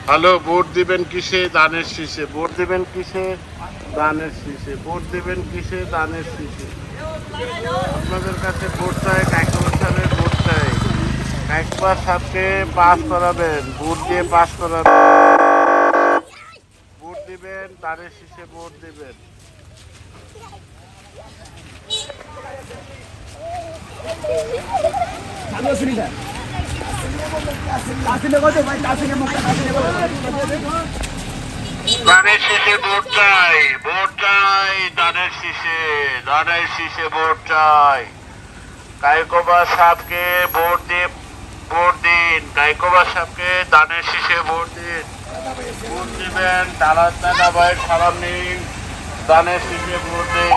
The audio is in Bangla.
হ্যালো, ভোট দিবেন কিসে? দানের শীষে। ভোট দিবেন কিসে? দানের শীষে। ভোট দিবেন কিসে? দানের শীষে। আপনাদের কাছে ভোট চাই, কাইকবাস সাহেবের ভোট চাই। কাইকবাস সাহেবকে পাস করাবেন, ভোট দিয়ে পাস করাবেন। ভোট দিবেন, দানের শীষে ভোট দিবেন। দানের শীষে ভোট চাই, ভোট চাই, দানের শীষে, দানের শীষে ভোট চাই। কাইকবাস সাহেবকে ভোট দিয়ে ভোট দিন, কাইকবাস সাহেবকে দানের শীষে ভোট দিন। ভোট দিবেন, দাদা ভাই সালাম নিন, দানের শীষে ভোট দিন।